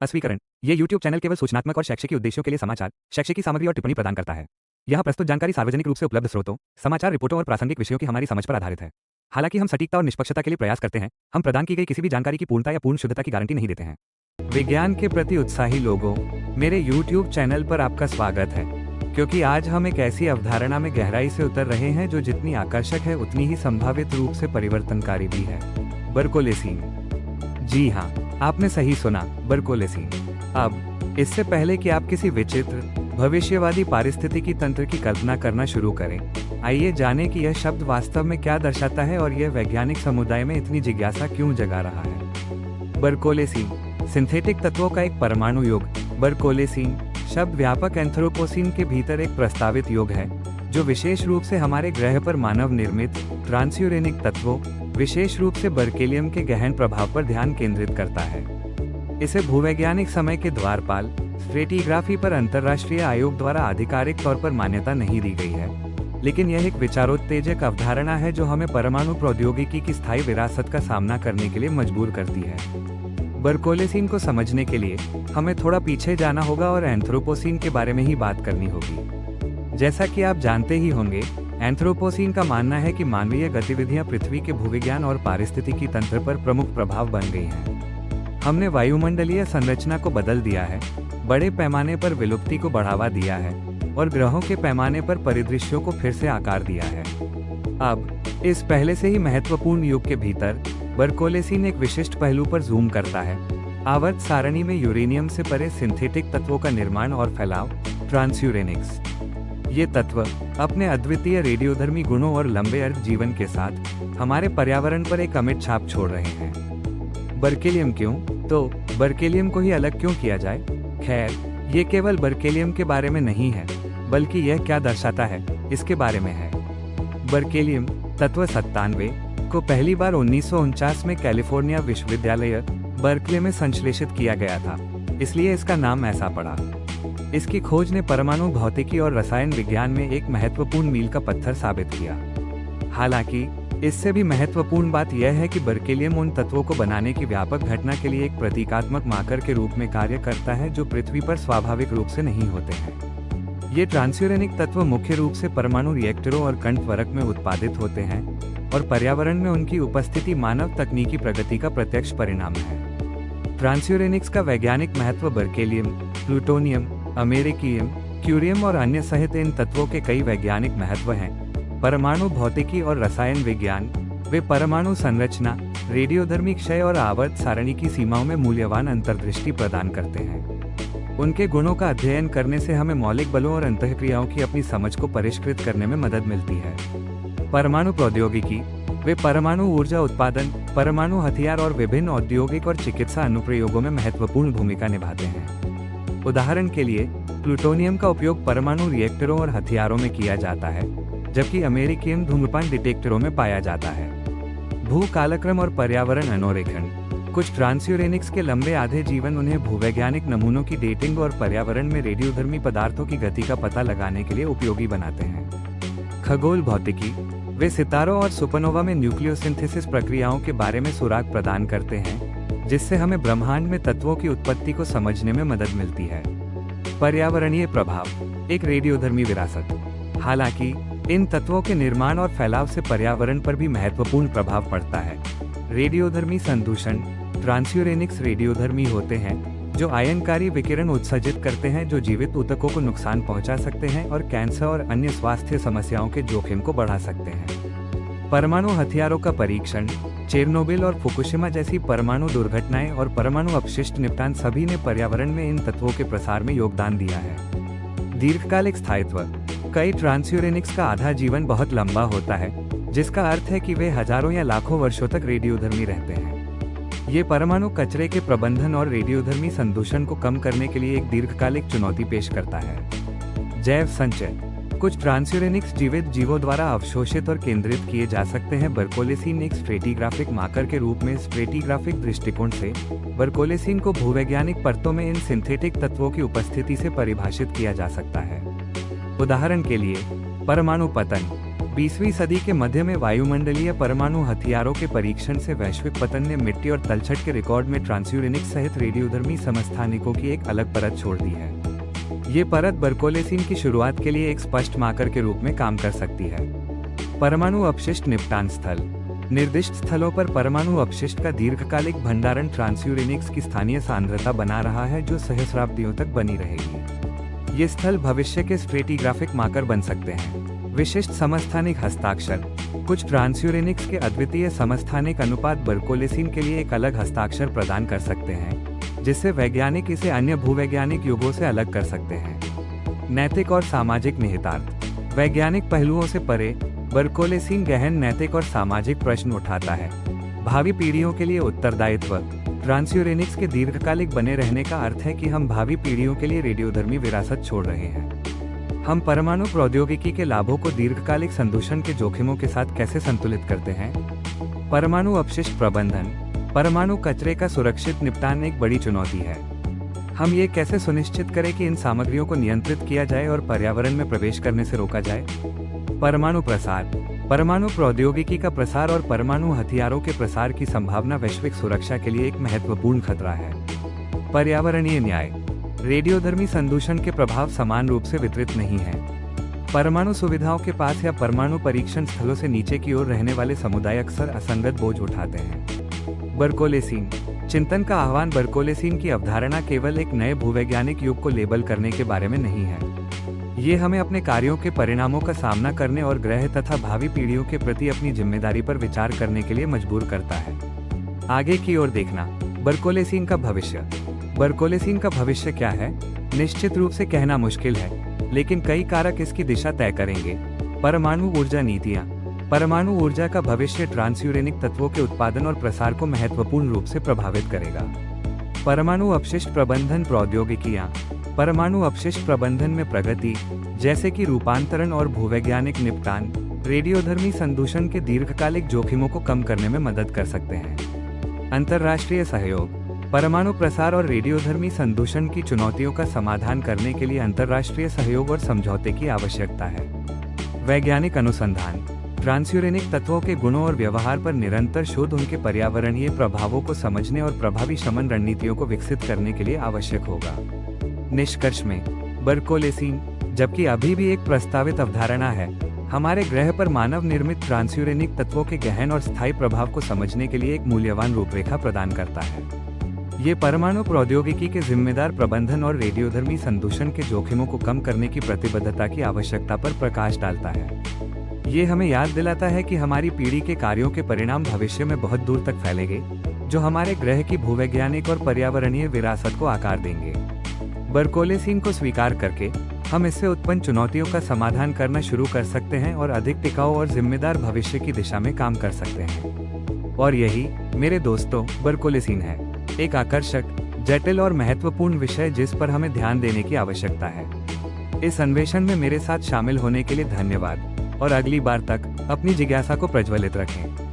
अस्वीकरण। ये YouTube channel केवल सूचनात्मक और शैक्षिक उद्देश्यों के लिए समाचार, शैक्षिक सामग्री और टिप्पणी प्रदान करता है। यह प्रस्तुत जानकारी सार्वजनिक रूप से उपलब्ध स्रोतों, समाचार रिपोर्टों और प्रासंगिक विषयों की हमारी समझ पर आधारित है। हालांकि हम सटीकता और निष्पक्षता के लिए प्रयास करते हैं, हम प्रदान की गई किसी भी जानकारी की पूर्णता या पूर्ण शुद्धता की गारंटी नहीं देते हैं। विज्ञान के प्रति उत्साही लोगों, मेरे YouTube चैनल पर आपका स्वागत है, क्योंकि आज हम एक ऐसी अवधारणा में गहराई से उतर रहे हैं जो जितनी आकर्षक है उतनी ही संभावित रूप से परिवर्तनकारी भी है। बर्कोलेसीन। जी हाँ, आपने सही सुना, बर्कोलेसीन। अब इससे पहले कि आप किसी विचित्र भविष्यवादी पारिस्थितिकी तंत्र की कल्पना करना शुरू करें, आइए जानें कि यह शब्द वास्तव में क्या दर्शाता है और यह वैज्ञानिक समुदाय में इतनी जिज्ञासा क्यों जगा रहा है। बर्कोलेसीन, सिंथेटिक तत्वों का एक परमाणु योग। बर्कोलेसीन शब्द व्यापक एंथ्रोपोसीन के भीतर एक प्रस्तावित योग है, जो विशेष रूप से हमारे ग्रह पर मानव निर्मित ट्रांसयूरेनिक तत्वों, विशेष रूप से बर्केलियम के गहन प्रभाव पर ध्यान केंद्रित करता है। इसे भूवैज्ञानिक समय के द्वारपाल स्ट्रेटिग्राफी पर अंतर्राष्ट्रीय आयोग द्वारा आधिकारिक तौर पर मान्यता नहीं दी गई है, लेकिन यह एक विचारोत्तेजक अवधारणा है जो हमें परमाणु प्रौद्योगिकी की स्थायी विरासत का सामना करने के लिए मजबूर करती है। बर्कोलेसीन को समझने के लिए हमें थोड़ा पीछे जाना होगा और एंथ्रोपोसीन के बारे में ही बात करनी होगी। जैसा कि आप जानते ही होंगे, एंथ्रोपोसीन का मानना है कि मानवीय गतिविधियां पृथ्वी के भूविज्ञान और पारिस्थितिकी तंत्र पर प्रमुख प्रभाव बन गई हैं। हमने वायुमंडलीय संरचना को बदल दिया है, बड़े पैमाने पर विलुप्ति को बढ़ावा दिया है और ग्रहों के पैमाने पर परिदृश्यों को फिर से आकार दिया है। अब इस पहले से ही महत्वपूर्ण युग के भीतर बर्कोलेसीन एक विशिष्ट पहलू पर जूम करता है। आवर्त सारणी में यूरेनियम से परे सिंथेटिक तत्वों का निर्माण और फैलाव, ट्रांसयूरेनिक्स। ये तत्व अपने अद्वितीय रेडियोधर्मी गुणों और लंबे अर्ध जीवन के साथ हमारे पर्यावरण पर एक अमिट छाप छोड़ रहे हैं। बर्केलियम क्यों? तो बर्केलियम को ही अलग क्यों किया जाए? खैर, ये केवल बर्केलियम के बारे में नहीं है, बल्कि यह क्या दर्शाता है इसके बारे में है। बर्केलियम तत्व 97 को पहली बार 1949 में कैलिफोर्निया विश्वविद्यालय बर्कले में संश्लेषित किया गया था, इसलिए इसका नाम ऐसा पड़ा। इसकी खोज ने परमाणु भौतिकी और रसायन विज्ञान में एक महत्वपूर्ण मील का पत्थर साबित किया। हालांकि इससे भी महत्वपूर्ण बात यह है कि बर्केलियम उन तत्वों को बनाने की व्यापक घटना के लिए एक प्रतीकात्मक मार्कर के रूप में कार्य करता है जो पृथ्वी पर स्वाभाविक रूप से नहीं होते हैं। ये ट्रांसयूरेनिक तत्व मुख्य रूप से परमाणु रिएक्टरों और कंठवरक में उत्पादित होते हैं और पर्यावरण में उनकी उपस्थिति मानव तकनीकी प्रगति का प्रत्यक्ष परिणाम है। ट्रांसयूरेनिक्स का वैज्ञानिक महत्व बर्केलियम, प्लूटोनियम, अमेरिकियम, क्यूरियम और अन्य सहित इन तत्वों के कई वैज्ञानिक महत्व हैं। परमाणु भौतिकी और रसायन विज्ञान, वे परमाणु संरचना, रेडियोधर्मी क्षय और आवर्त सारणी की सीमाओं में मूल्यवान अंतर्दृष्टि प्रदान करते हैं। उनके गुणों का अध्ययन करने से हमें मौलिक बलों और अंतःक्रियाओं की अपनी समझ को परिष्कृत करने में मदद मिलती है। परमाणु प्रौद्योगिकी, वे परमाणु ऊर्जा उत्पादन, परमाणु हथियार और विभिन्न औद्योगिक और चिकित्सा अनुप्रयोगों में महत्वपूर्ण भूमिका निभाते हैं। उदाहरण के लिए, प्लूटोनियम का उपयोग परमाणु रिएक्टरों और हथियारों में किया जाता है, जबकि अमेरिकियम धूम्रपान डिटेक्टरों में पाया जाता है। भू कालक्रम और पर्यावरण अनोरेखण, कुछ ट्रांसयूरेनिक्स के लंबे आधे जीवन उन्हें भूवैज्ञानिक नमूनों की डेटिंग और पर्यावरण में रेडियोधर्मी पदार्थों की गति का पता लगाने के लिए उपयोगी बनाते हैं। खगोल भौतिकी, वे सितारों और सुपरनोवा में न्यूक्लियोसिंथेसिस प्रक्रियाओं के बारे में सुराग प्रदान करते हैं, जिससे हमें ब्रह्मांड में तत्वों की उत्पत्ति को समझने में मदद मिलती है। पर्यावरणीय प्रभाव, एक रेडियोधर्मी विरासत। हालांकि इन तत्वों के निर्माण और फैलाव से पर्यावरण पर भी महत्वपूर्ण प्रभाव पड़ता है। रेडियोधर्मी संदूषण, ट्रांसयूरेनिक्स रेडियोधर्मी होते हैं जो आयनकारी विकिरण उत्सर्जित करते हैं जो जीवित ऊतकों को नुकसान पहुंचा सकते हैं और कैंसर और अन्य स्वास्थ्य समस्याओं के जोखिम को बढ़ा सकते हैं। परमाणु हथियारों का परीक्षण, चेरनोबिल और फुकुशिमा जैसी परमाणु दुर्घटनाएं और परमाणु अपशिष्ट निपटान सभी ने पर्यावरण में इन तत्वों के प्रसार में योगदान दिया है। दीर्घकालिक स्थायित्व, कई ट्रांसयूरेनिक्स का आधा जीवन बहुत लंबा होता है, जिसका अर्थ है कि वे हजारों या लाखों वर्षों तक रेडियोधर्मी रहते हैं। ये परमाणु कचरे के प्रबंधन और रेडियोधर्मी संदूषण को कम करने के लिए एक दीर्घकालिक चुनौती पेश करता है। जैव संचय, कुछ ट्रांसयूरेनिक्स जीवित जीवों द्वारा अवशोषित और केंद्रित किए जा सकते हैं। बर्कोलेसीन एक स्ट्रेटिग्राफिक मार्कर के रूप में स्ट्रेटिग्राफिक दृष्टिकोण से बर्कोलेसीन को भूवैज्ञानिक परतों में इन सिंथेटिक तत्वों की उपस्थिति से परिभाषित किया जा सकता है। उदाहरण के लिए, परमाणु पतन, 20वीं सदी के मध्य में वायुमंडलीय परमाणु हथियारों के परीक्षण से वैश्विक पतन ने मिट्टी और तलछट के रिकॉर्ड में ट्रांसयूरेनिक्स सहित रेडियोधर्मी समस्थानिकों की एक अलग परत छोड़ दी है। ये परत बर्कोलेसीन की शुरुआत के लिए एक स्पष्ट मार्कर के रूप में काम कर सकती है। परमाणु अपशिष्ट निपटान स्थल। निर्दिष्ट स्थलों पर परमाणु अपशिष्ट का दीर्घकालिक भंडारण ट्रांसयूरेनिक्स की स्थानीय सांद्रता बना रहा है, जो सहस्राब्दियों तक बनी रहेगी। ये स्थल भविष्य के स्ट्रेटिग्राफिक मार्कर बन सकते हैं। विशिष्ट समस्थानिक हस्ताक्षर। कुछ ट्रांसयूरेनिक्स के अद्वितीय समस्थानिक अनुपात बर्कोलेसीन के लिए एक अलग हस्ताक्षर प्रदान कर सकते हैं, जिससे वैज्ञानिक इसे अन्य भूवैज्ञानिक युगों से अलग कर सकते हैं। नैतिक और सामाजिक निहितार्थ। वैज्ञानिक पहलुओं से परे बर्कोलेसीन गहन नैतिक और सामाजिक प्रश्न उठाता है। भावी पीढ़ियों के लिए उत्तरदायित्व। ट्रांसयूरेनिक्स के दीर्घकालिक बने रहने का अर्थ है कि हम भावी पीढ़ियों के लिए रेडियोधर्मी विरासत छोड़ रहे हैं। हम परमाणु प्रौद्योगिकी के लाभों को दीर्घकालिक संदूषण के जोखिमों के साथ कैसे संतुलित करते हैं। परमाणु अपशिष्ट प्रबंधन। परमाणु कचरे का सुरक्षित निपटान एक बड़ी चुनौती है। हम ये कैसे सुनिश्चित करें कि इन सामग्रियों को नियंत्रित किया जाए और पर्यावरण में प्रवेश करने से रोका जाए। परमाणु प्रसार। परमाणु प्रौद्योगिकी का प्रसार और परमाणु हथियारों के प्रसार की संभावना वैश्विक सुरक्षा के लिए एक महत्वपूर्ण खतरा है। पर्यावरणीय न्याय। रेडियोधर्मी संदूषण के प्रभाव समान रूप से वितरित नहीं है। परमाणु सुविधाओं के पास या परमाणु परीक्षण स्थलों से नीचे की ओर रहने वाले समुदाय अक्सर असंगत बोझ उठाते हैं। बर्कोलेसीन चिंतन का आह्वान। बर्कोलेसीन की अवधारणा केवल एक नए भूवैज्ञानिक युग को लेबल करने के बारे में नहीं है। ये हमें अपने कार्यों के परिणामों का सामना करने और ग्रह तथा भावी पीढ़ियों के प्रति अपनी जिम्मेदारी पर विचार करने के लिए मजबूर करता है। आगे की ओर देखना। बर्कोलेसीन का भविष्य। बर्कोलेसीन का भविष्य क्या है, निश्चित रूप से कहना मुश्किल है, लेकिन कई कारक इसकी दिशा तय करेंगे। परमाणु ऊर्जा नीतियाँ। परमाणु ऊर्जा का भविष्य ट्रांसयूरेनिक तत्वों के उत्पादन और प्रसार को महत्वपूर्ण रूप से प्रभावित करेगा। परमाणु अपशिष्ट प्रबंधन प्रौद्योगिकियाँ। परमाणु अपशिष्ट प्रबंधन में प्रगति, जैसे कि रूपांतरण और भूवैज्ञानिक निपटान, रेडियोधर्मी संदूषण के दीर्घकालिक जोखिमों को कम करने में मदद कर सकते हैं। अंतर्राष्ट्रीय सहयोग। परमाणु प्रसार और रेडियोधर्मी संदूषण की चुनौतियों का समाधान करने के लिए अंतर्राष्ट्रीय सहयोग और समझौते की आवश्यकता है। वैज्ञानिक अनुसंधान। ट्रांसयूरेनिक तत्वों के गुणों और व्यवहार पर निरंतर शोध उनके पर्यावरणीय प्रभावों को समझने और प्रभावी शमन रणनीतियों को विकसित करने के लिए आवश्यक होगा। निष्कर्ष में, बर्कोलेसीन, जबकि अभी भी एक प्रस्तावित अवधारणा है, हमारे ग्रह पर मानव निर्मित ट्रांसयूरेनिक तत्वों के गहन और स्थायी प्रभाव को समझने के लिए एक मूल्यवान रूपरेखा प्रदान करता है। ये परमाणु प्रौद्योगिकी के जिम्मेदार प्रबंधन और रेडियोधर्मी संदूषण के जोखिमों को कम करने की प्रतिबद्धता की आवश्यकता पर प्रकाश डालता है। ये हमें याद दिलाता है कि हमारी पीढ़ी के कार्यों के परिणाम भविष्य में बहुत दूर तक फैलेंगे, जो हमारे ग्रह की भूवैज्ञानिक और पर्यावरणीय विरासत को आकार देंगे। बर्कोलेसीन को स्वीकार करके हम इससे उत्पन्न चुनौतियों का समाधान करना शुरू कर सकते हैं और अधिक टिकाऊ और जिम्मेदार भविष्य की दिशा में काम कर सकते हैं। और यही, मेरे दोस्तों, बर्कोलेसीन है, एक आकर्षक, जटिल और महत्वपूर्ण विषय जिस पर हमें ध्यान देने की आवश्यकता है। इस अन्वेषण में मेरे साथ शामिल होने के लिए धन्यवाद, और अगली बार तक अपनी जिज्ञासा को प्रज्वलित रखें।